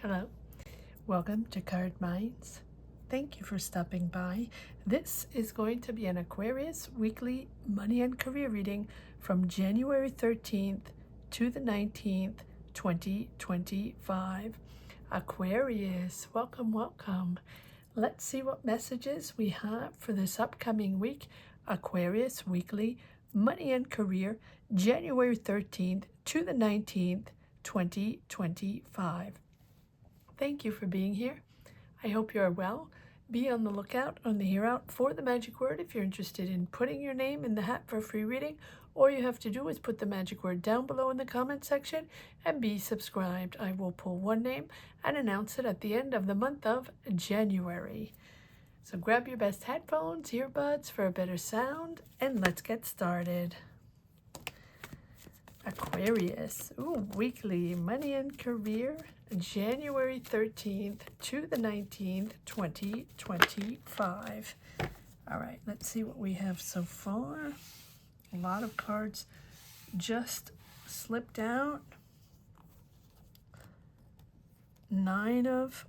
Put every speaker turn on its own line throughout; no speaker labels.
Hello, welcome to Cardminds. Thank you for stopping by. This is going to be an Aquarius weekly money and career reading from January 13th to the 19th, 2025. Aquarius, welcome, welcome. Let's see what messages we have for this upcoming week. Aquarius weekly money and career, January 13th to the 19th, 2025. Thank you for being here. I hope you are well. Be on the lookout on the here out for the magic word if you're interested in putting your name in the hat for a free reading. All you have to do is put the magic word down below in the comment section and be subscribed. I will pull one name and announce it at the end of the month of January. So grab your best headphones, earbuds for a better sound, and let's get started. Aquarius, weekly money and career, January 13th to the 19th, 2025. All right, let's see what we have so far. A lot of cards just slipped out. Nine of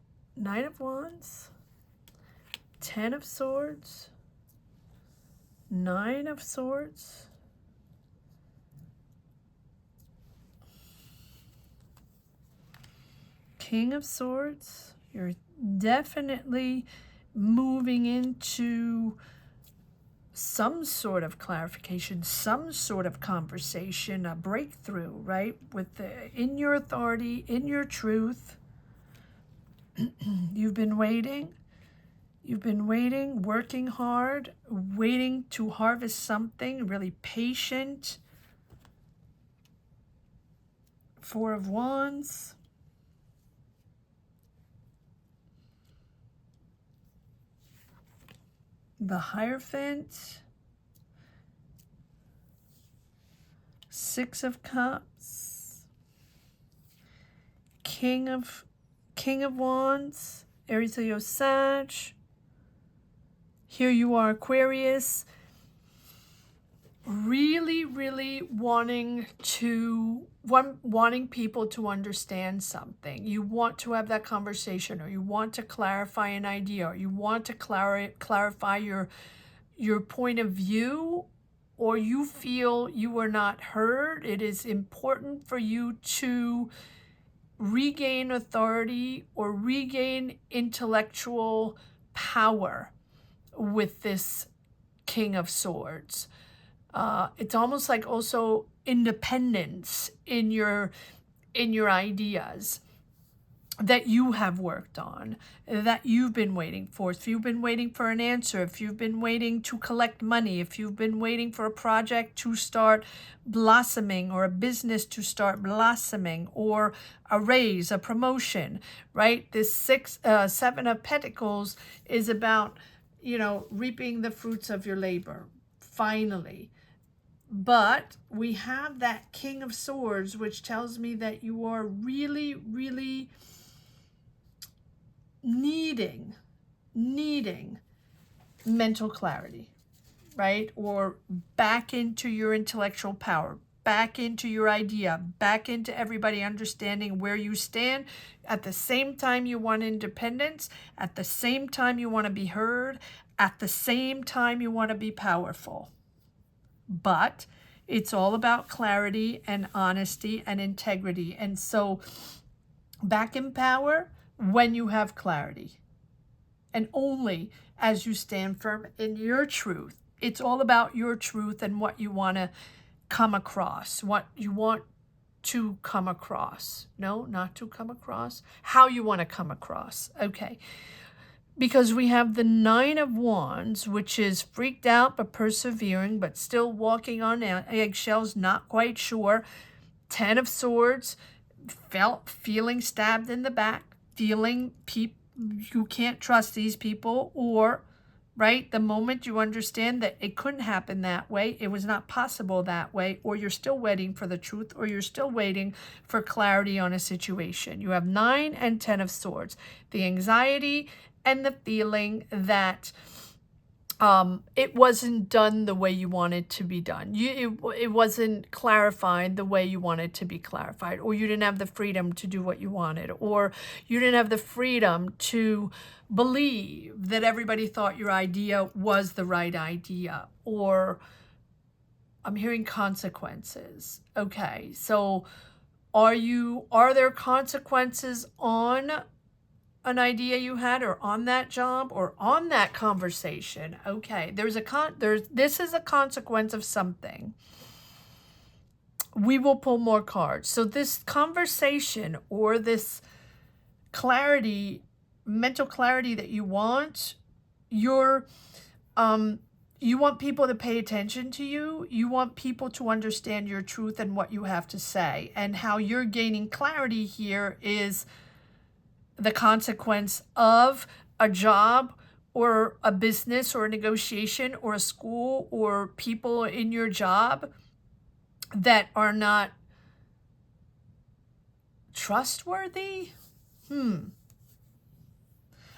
Wands, 10 of Swords, 9 of Swords, King of Swords. You're definitely moving into some sort of clarification, some sort of conversation, a breakthrough, right? In your authority, in your truth. You've been waiting, working hard, waiting to harvest something, really patient. 4 of Wands. The Hierophant, 6 of Cups, King of Wands, Aries, Leo, Sag. Here you are, Aquarius, really wanting people to understand something. You want to have that conversation, or you want to clarify an idea, or you want to clarify your point of view, or you feel you were not heard. It is important for you to regain authority or regain intellectual power with this King of Swords. It's almost like also independence in your ideas that you have worked on, that you've been waiting for. If you've been waiting for an answer, if you've been waiting to collect money, if you've been waiting for a project to start blossoming, or a business to start blossoming, or a raise, a promotion, right? This 7 of Pentacles is about, reaping the fruits of your labor, finally. But we have that King of Swords, which tells me that you are really needing mental clarity, right? Or back into your intellectual power, back into your idea, back into everybody understanding where you stand. At the same time you want independence, at the same time you want to be heard, at the same time you want to be powerful. But it's all about clarity and honesty and integrity. And so back in power when you have clarity, and only as you stand firm in your truth. It's all about your truth and what you want to come across, what you want to come across. No, not to come across. How you want to come across. Okay. Because we have the 9 of Wands, which is freaked out but persevering, but still walking on eggshells, not quite sure. 10 of Swords, feeling stabbed in the back, feeling you can't trust these people, or, right, the moment you understand that it couldn't happen that way, it was not possible that way, or you're still waiting for the truth, or you're still waiting for clarity on a situation. You have 9 and 10 of Swords. The anxiety and the feeling that it wasn't done the way you wanted to be done. It wasn't clarified the way you wanted to be clarified, or you didn't have the freedom to do what you wanted, or you didn't have the freedom to believe that everybody thought your idea was the right idea, or I'm hearing consequences. Okay, so are there consequences on an idea you had, or on that job, or on that conversation? Okay, this is a consequence of something. We will pull more cards. So this conversation, or this clarity, mental clarity that you want, you want people to pay attention to you. You want people to understand your truth and what you have to say. And how you're gaining clarity here is the consequence of a job, or a business, or a negotiation, or a school, or people in your job that are not trustworthy.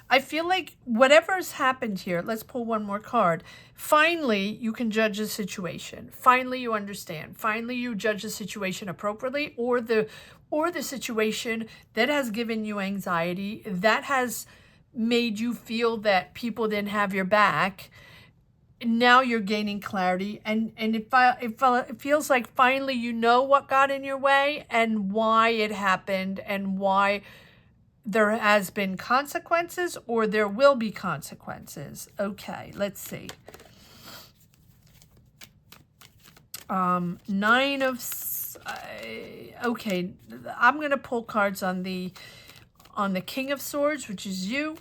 I feel like whatever's happened here, let's pull one more card. Finally, you can judge the situation. Finally, you understand. Finally, you judge the situation appropriately, or the situation that has given you anxiety, that has made you feel that people didn't have your back. Now you're gaining clarity, and it feels like finally you know what got in your way and why it happened, and why there has been consequences, or there will be consequences. Okay, let's see. Nine of... okay, I'm going to pull cards on the King of Swords, which is you,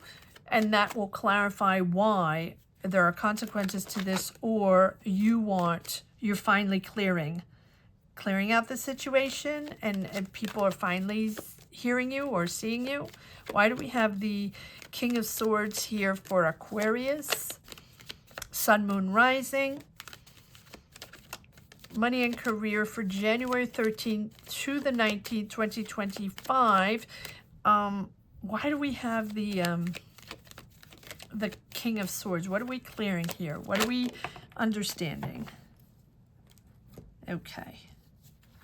and that will clarify why there are consequences to this, or you're finally clearing out the situation, and people are finally hearing you or seeing you. Why do we have the King of Swords here for Aquarius? Sun, Moon, Rising. Money and career for January 13th to the 19th, 2025. Why do we have the King of Swords? What are we clearing here? What are we understanding? Okay.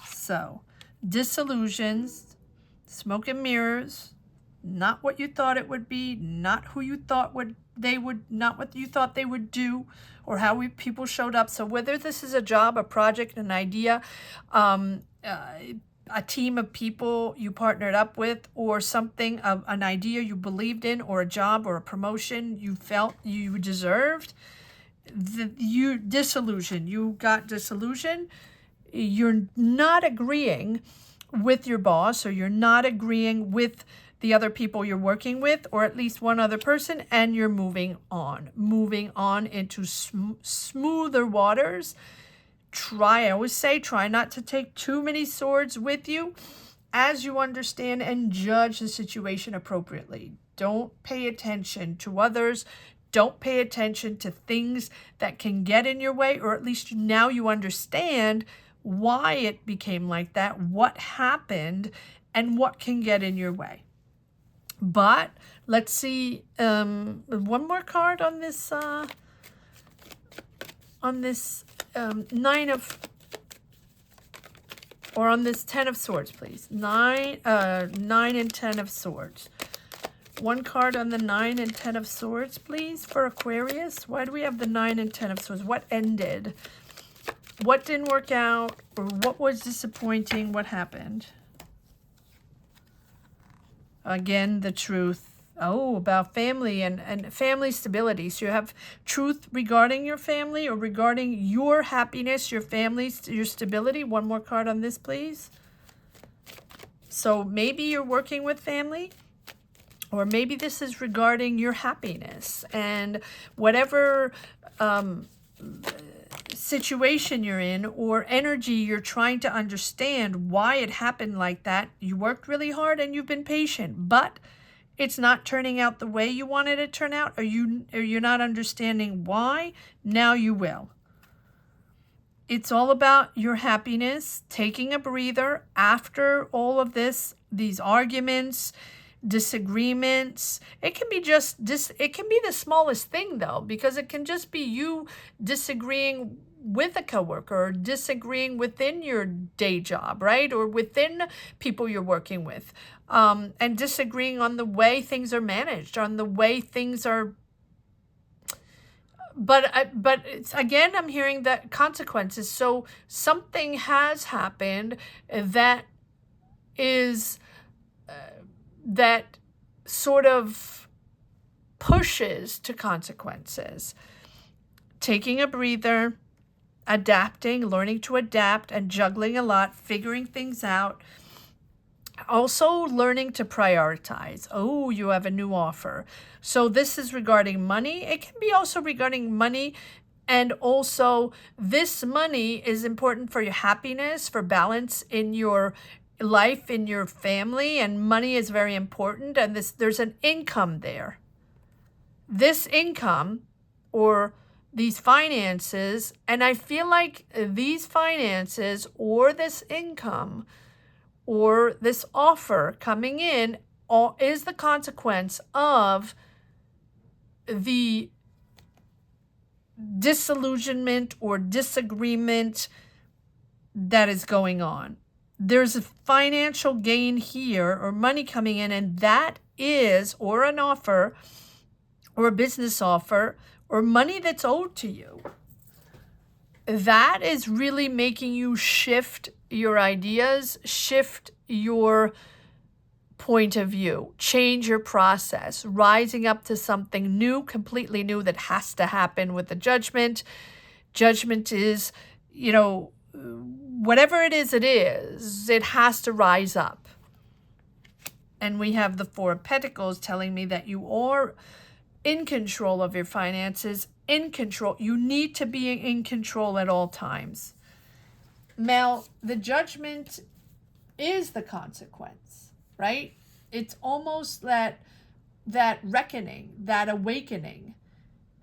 So, disillusions, smoke and mirrors, not what you thought it would be, not who you thought not what you thought they would do, or how people showed up. So whether this is a job, a project, an idea, a team of people you partnered up with, or something, an idea you believed in, or a job, or a promotion you felt you deserved, you got disillusioned. You're not agreeing with your boss, or you're not agreeing with the other people you're working with, or at least one other person, and you're moving on into smoother waters. I always say, try not to take too many swords with you as you understand and judge the situation appropriately. Don't pay attention to others. Don't pay attention to things that can get in your way, or at least now you understand why it became like that, what happened, and what can get in your way. But let's see one more card on this nine of, or on this 10 of Swords, please. Nine and 10 of Swords. One card on the 9 and 10 of Swords, please, for Aquarius. Why do we have the 9 and 10 of Swords? What ended? What didn't work out? Or what was disappointing? What happened? Again, the truth. Oh, about family and family stability. So you have truth regarding your family, or regarding your happiness, your family, your stability. One more card on this, please. So maybe you're working with family, or maybe this is regarding your happiness, and whatever situation you're in, or energy you're trying to understand why it happened like that. You worked really hard and you've been patient, but it's not turning out the way you wanted it to turn out, or you're not understanding why. Now you will. It's all about your happiness, taking a breather after all of this, these arguments, disagreements. It can be it can be the smallest thing though, because it can just be you disagreeing with a coworker or disagreeing within your day job, right? Or within people you're working with, and disagreeing on the way things are managed, on the way things are. But it's, again, I'm hearing that consequences. So something has happened that is that sort of pushes to consequences. Taking a breather, adapting, learning to adapt, and juggling a lot, figuring things out. Also learning to prioritize. Oh, you have a new offer. So this is regarding money. It can be also regarding money. And also this money is important for your happiness, for balance in your life, in your family. And money is very important. And there's an income there. This income or these finances, and I feel like these finances or this income or this offer coming in is the consequence of the disillusionment or disagreement that is going on. There's a financial gain here or money coming in, and that is, or an offer or a business offer or money that's owed to you. That is really making you shift your ideas, shift your point of view, change your process, rising up to something new, completely new that has to happen with the judgment. Judgment is, whatever it is, it has to rise up. And we have the Four of Pentacles telling me that you are in control of your finances, in control. You need to be in control at all times. Now, the judgment is the consequence, right? It's almost that reckoning, that awakening,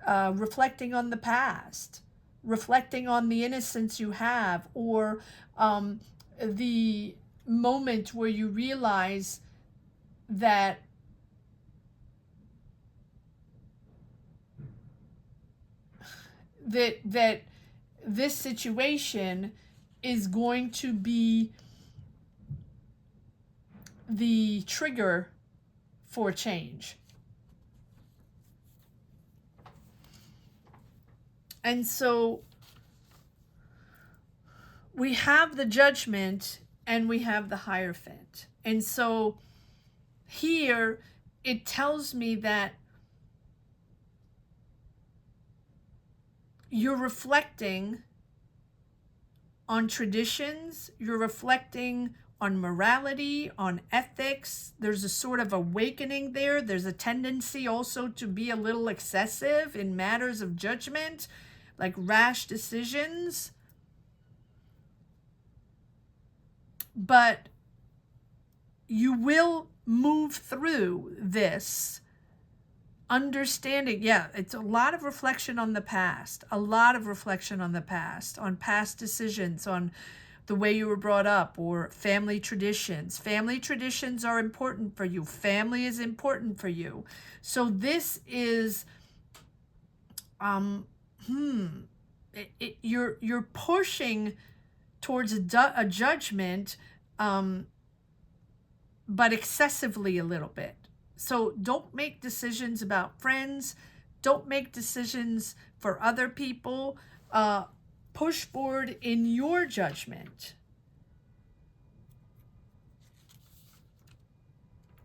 reflecting on the past, reflecting on the innocence you have, or the moment where you realize that this situation is going to be the trigger for change. And so we have the judgment and we have the Hierophant. And so here it tells me that you're reflecting on traditions, you're reflecting on morality, on ethics. There's a sort of awakening there. There's a tendency also to be a little excessive in matters of judgment, like rash decisions. But you will move through this understanding. It's a lot of reflection on the past, on past decisions, on the way you were brought up, or family traditions. Family traditions are important for you. Family is important for you. So this is, you're pushing towards a judgment, but excessively a little bit. So don't make decisions about friends. Don't make decisions for other people. Push forward in your judgment.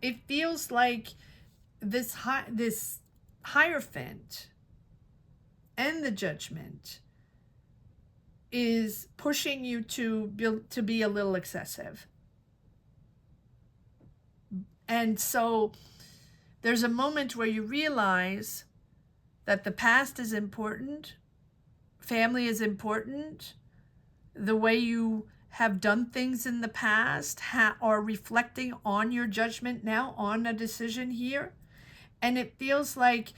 It feels like this Hierophant and the judgment is pushing you to be a little excessive. And so there's a moment where you realize that the past is important, family is important, the way you have done things in the past are reflecting on your judgment now, on a decision here. And it feels like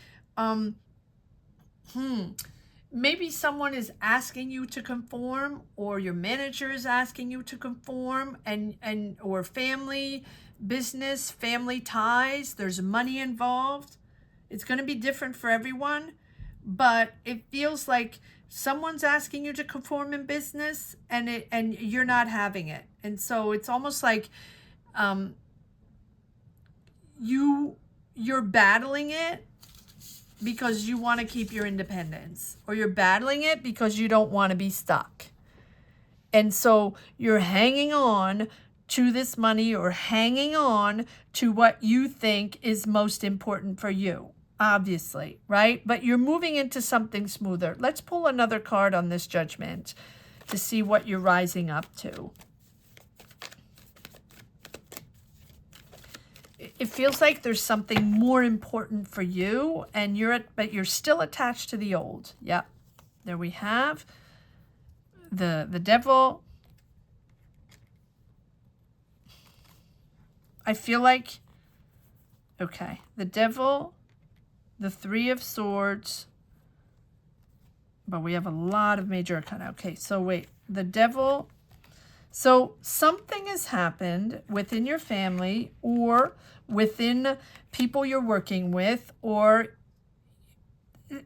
maybe someone is asking you to conform, or your manager is asking you to conform, and or family business, family ties, there's money involved. It's going to be different for everyone, but it feels like someone's asking you to conform in business and you're not having it. And so it's almost like you're battling it because you want to keep your independence, or you're battling it because you don't want to be stuck. And so you're hanging on to this money, or hanging on to what you think is most important for you, obviously, right? But you're moving into something smoother. Let's pull another card on this Judgment to see what you're rising up to. It feels like there's something more important for you, and but you're still attached to the old. Yep. There we have the Devil. I feel like, okay, the Devil, the Three of Swords, but we have a lot of major arcana. Okay, so wait, the Devil. So something has happened within your family, or within people you're working with, or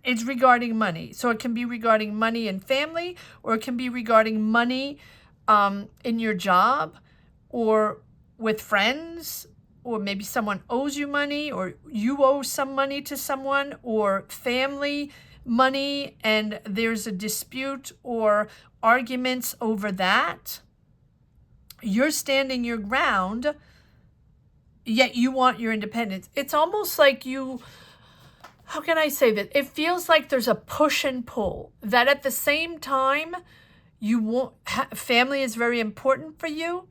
it's regarding money. So it can be regarding money and family, or it can be regarding money in your job, or with friends, or maybe someone owes you money, or you owe some money to someone, or family money, and there's a dispute or arguments over that. You're standing your ground, yet you want your independence. It's almost like how can I say that? It feels like there's a push and pull, that at the same time, family is very important for you.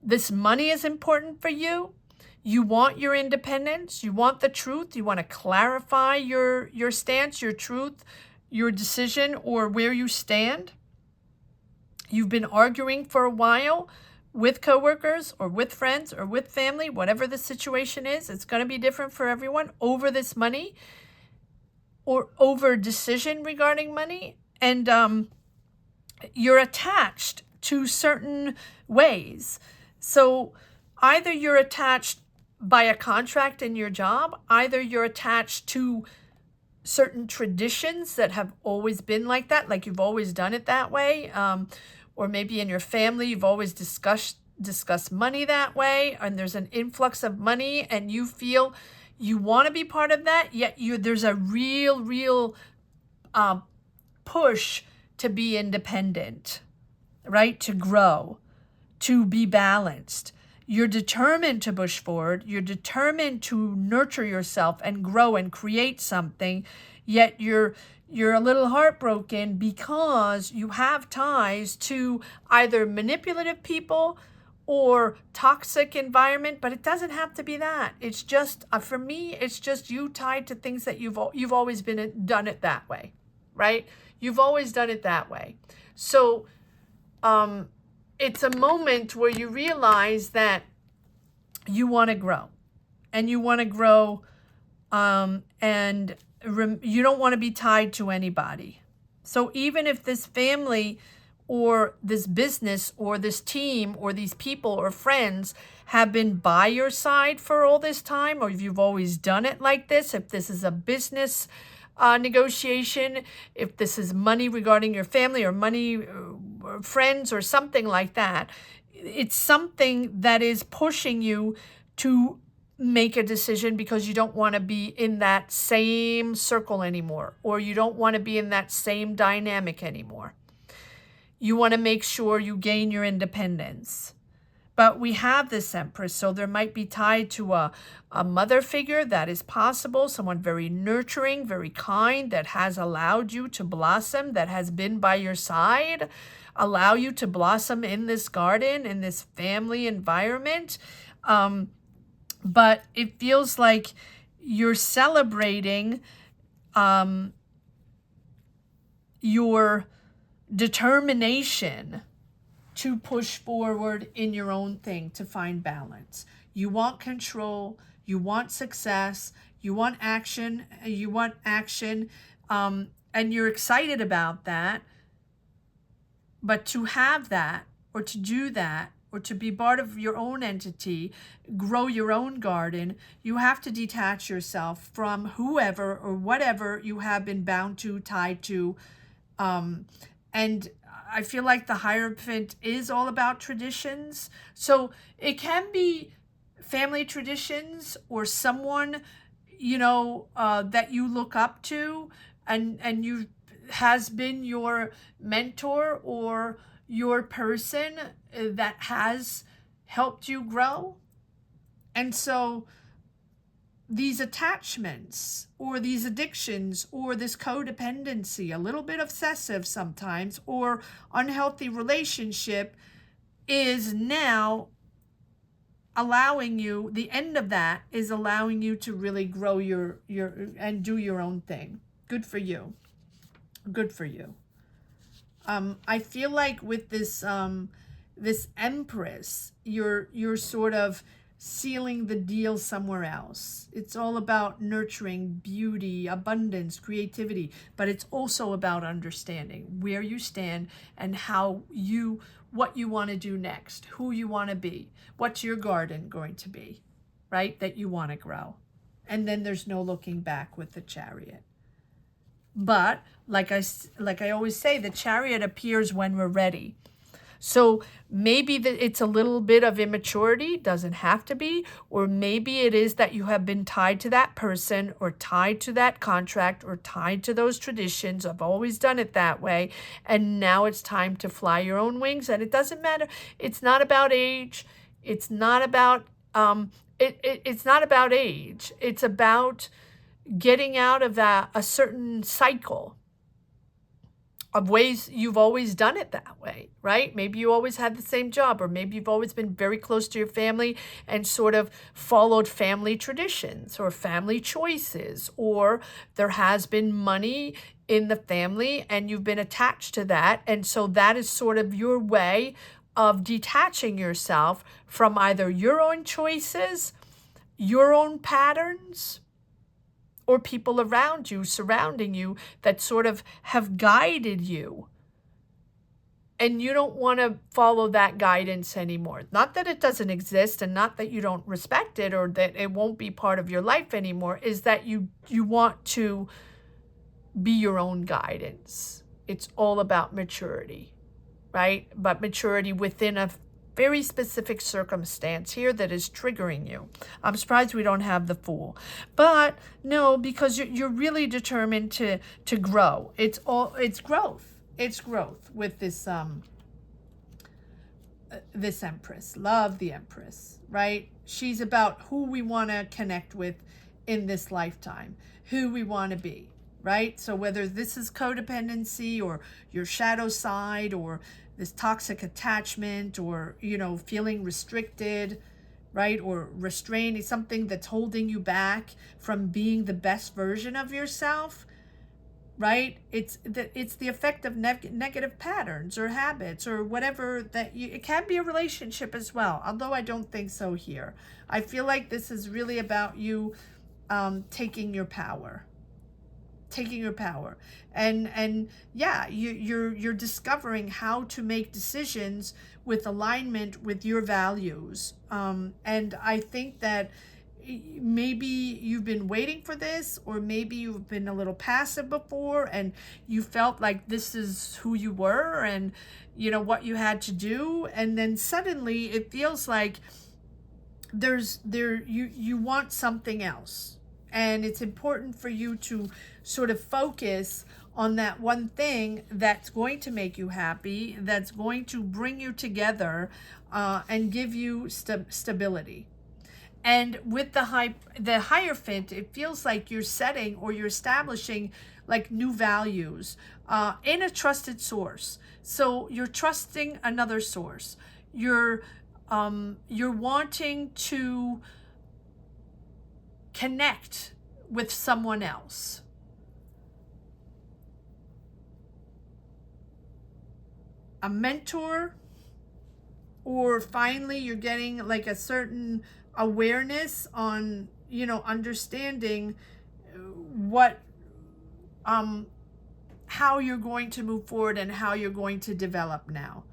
This money is important for you. You want your independence. You want the truth. You want to clarify your stance, your truth, your decision, or where you stand. You've been arguing for a while with coworkers, or with friends, or with family, whatever the situation is. It's going to be different for everyone over this money, or over decision regarding money. And you're attached to certain ways. So either you're attached by a contract in your job, either you're attached to certain traditions that have always been like that, like you've always done it that way, or maybe in your family you've always discussed money that way, and there's an influx of money, and you feel you want to be part of that, yet there's a real push to be independent, right? To grow, to be balanced. You're determined to push forward. You're determined to nurture yourself and grow and create something, yet you're a little heartbroken because you have ties to either manipulative people or toxic environment, but it doesn't have to be that. It's just, for me, it's just you tied to things that you've always done it that way, right? You've always done it that way. So it's a moment where you realize that you want to grow, and you want to grow, and you don't want to be tied to anybody. So even if this family or this business or this team or these people or friends have been by your side for all this time, or if you've always done it like this, if this is a business negotiation, if this is money regarding your family, or money or friends, or something like that, it's something that is pushing you to make a decision because you don't want to be in that same circle anymore, or you don't want to be in that same dynamic anymore. You want to make sure you gain your independence. But we have this Empress, so there might be tied to a mother figure. That is possible. Someone very nurturing, very kind, that has allowed you to blossom, that has been by your side, allow you to blossom in this garden, in this family environment. But it feels like you're celebrating your determination to push forward in your own thing, to find balance. You want control, you want success, you want action, and you're excited about that. But to have that, or to do that, or to be part of your own entity, grow your own garden, you have to detach yourself from whoever or whatever you have been bound to, tied to. And I feel like the Hierophant is all about traditions. So it can be family traditions or someone, that you look up to, and you has been your mentor or your person that has helped you grow. And so these attachments or these addictions or this codependency, a little bit obsessive sometimes, or unhealthy relationship is now allowing you, the end of that is allowing you to really grow your and do your own thing. Good for you. Good for you. I feel like with this this Empress, you're sort of sealing the deal somewhere else. It's all about nurturing beauty, abundance, creativity, but it's also about understanding where you stand and what you want to do next, who you want to be, what's your garden going to be, right? That you want to grow. And then there's no looking back with the Chariot. But like I always say, the Chariot appears when we're ready. So maybe it's a little bit of immaturity, doesn't have to be, or maybe it is that you have been tied to that person or tied to that contract or tied to those traditions. I've always done it that way. And now it's time to fly your own wings. And it doesn't matter. It's not about age. It's not about, it's not about age. It's about getting out of a certain cycle of ways you've always done it that way, right? Maybe you always had the same job, or maybe you've always been very close to your family and sort of followed family traditions or family choices, or there has been money in the family and you've been attached to that. And so that is sort of your way of detaching yourself from either your own choices, your own patterns, or people around you, surrounding you, that sort of have guided you. And you don't want to follow that guidance anymore. Not that it doesn't exist and not that you don't respect it or that it won't be part of your life anymore, is that you want to be your own guidance. It's all about maturity, right? But maturity within a very specific circumstance here that is triggering you. I'm surprised we don't have the Fool. But no, because you're really determined to grow. It's growth. It's growth with this this Empress. Love the Empress, right? She's about who we want to connect with in this lifetime, who we want to be, right? So whether this is codependency or your shadow side or this toxic attachment or, feeling restricted, right? Or restrained is something that's holding you back from being the best version of yourself, right? It's the effect of negative patterns or habits or whatever it can be a relationship as well. Although I don't think so here. I feel like this is really about you taking your power. And yeah, you're discovering how to make decisions with alignment with your values. And I think that maybe you've been waiting for this, or maybe you've been a little passive before and you felt like this is who you were and what you had to do, and then suddenly it feels like you want something else. And it's important for you to sort of focus on that one thing that's going to make you happy, that's going to bring you together and give you stability. And with the Hierophant, it feels like you're setting or you're establishing like new values in a trusted source. So you're trusting another source. You're wanting to connect with someone else. A mentor, or finally you're getting like a certain awareness on, understanding what, how you're going to move forward and how you're going to develop now.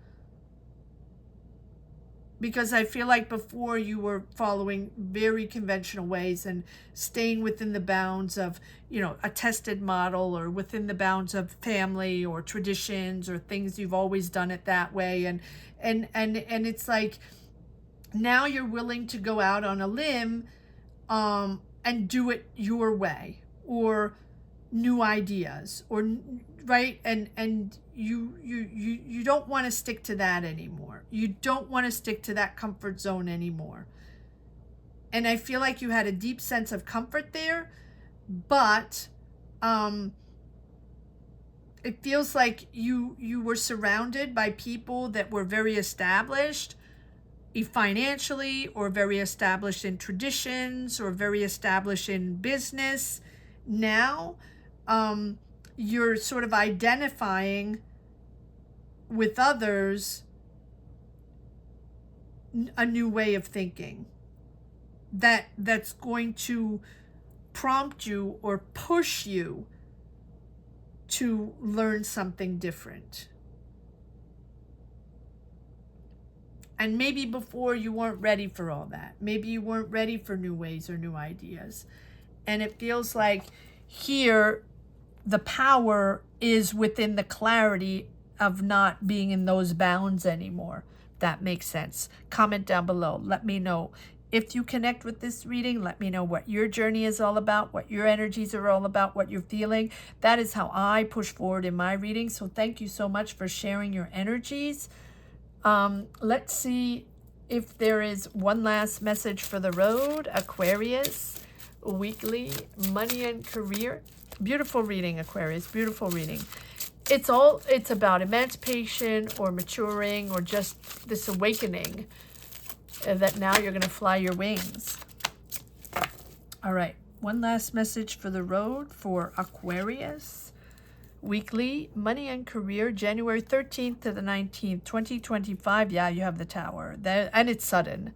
because I feel like before you were following very conventional ways and staying within the bounds of, you know, a tested model, or within the bounds of family or traditions or things you've always done it that way. And it's like now you're willing to go out on a limb and do it your way, or new ideas, or right, and you don't want to stick to that anymore. You don't want to stick to that comfort zone anymore. And I feel like you had a deep sense of comfort there, but it feels like you were surrounded by people that were very established financially, or very established in traditions, or very established in business. Now you're sort of identifying with others a new way of thinking that's going to prompt you or push you to learn something different. And maybe before you weren't ready for all that. Maybe you weren't ready for new ways or new ideas. And it feels like here the power is within the clarity of not being in those bounds anymore. That makes sense. Comment down below. Let me know. If you connect with this reading, let me know what your journey is all about, what your energies are all about, what you're feeling. That is how I push forward in my reading. So thank you so much for sharing your energies. Let's see if there is one last message for the road. Aquarius, weekly, money and career. Beautiful reading, Aquarius. Beautiful reading. It's about emancipation, or maturing, or just this awakening that now you're going to fly your wings. All right. One last message for the road for Aquarius. Weekly, money and career, January 13th to the 19th, 2025. Yeah, you have the Tower. And it's sudden.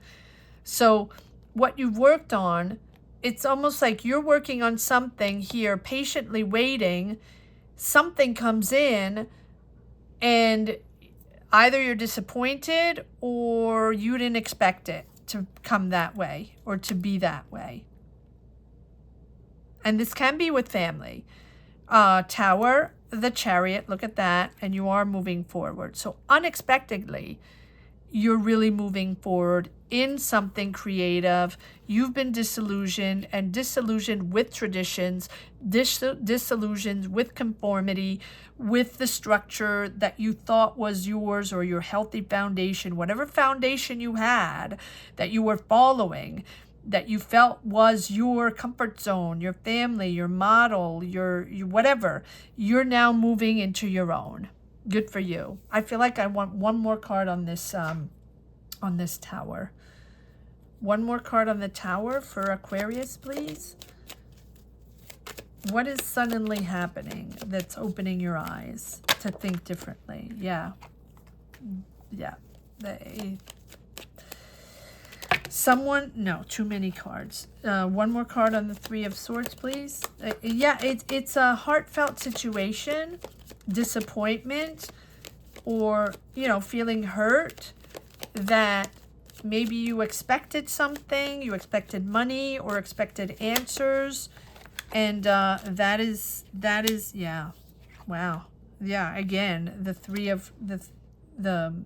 So what you've worked on, it's almost like you're working on something here, patiently waiting. Something comes in, and either you're disappointed, or you didn't expect it to come that way, or to be that way. And this can be with family. Tower, the Chariot, look at that, and you are moving forward. So unexpectedly, you're really moving forward in something creative. You've been disillusioned, and disillusioned with traditions, disillusioned with conformity, with the structure that you thought was yours, or your healthy foundation, whatever foundation you had that you were following, that you felt was your comfort zone, your family, your model, your whatever. You're now moving into your own. Good for you. I feel like I want one more card on this Tower. One more card on the Tower for Aquarius, please. What is suddenly happening that's opening your eyes to think differently? Yeah. No, too many cards. One more card on the Three of Swords, please. It's a heartfelt situation, disappointment, or, feeling hurt that maybe you expected something, you expected money, or expected answers. And that is, yeah. Wow. Yeah, again, the three of the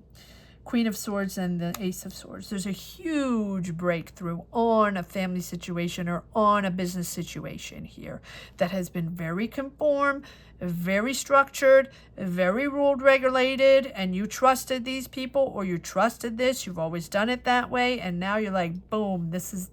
Queen of Swords and the Ace of Swords. There's a huge breakthrough on a family situation or on a business situation here that has been very conformed, very structured, very ruled, regulated, and you trusted these people, or you trusted this. You've always done it that way, and now you're like, boom, this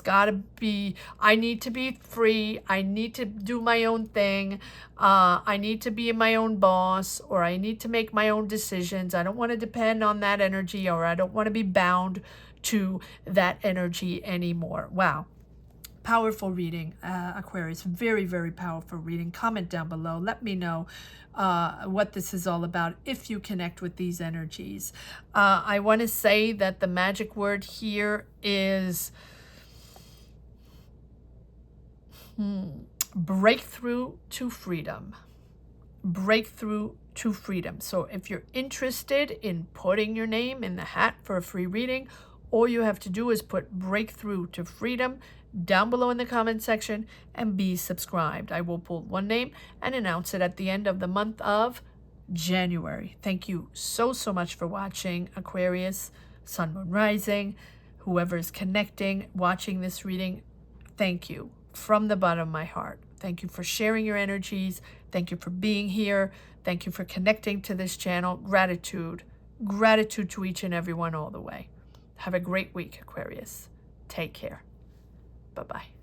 gotta be, I need to be free. I need to do my own thing. I need to be my own boss, or I need to make my own decisions. I don't want to depend on that energy, or I don't want to be bound to that energy anymore. Wow. Powerful reading, Aquarius. Very, very powerful reading. Comment down below. Let me know what this is all about if you connect with these energies. I want to say that the magic word here is breakthrough to freedom. Breakthrough to freedom. So if you're interested in putting your name in the hat for a free reading, all you have to do is put breakthrough to freedom down below in the comment section and be subscribed. I will pull one name and announce it at the end of the month of January. Thank you so much for watching, Aquarius, Sun, Moon, Rising, whoever is connecting, watching this reading. Thank you from the bottom of my heart. Thank you for sharing your energies. Thank you for being here. Thank you for connecting to this channel. Gratitude. Gratitude to each and every one all the way. Have a great week, Aquarius. Take care. Bye-bye.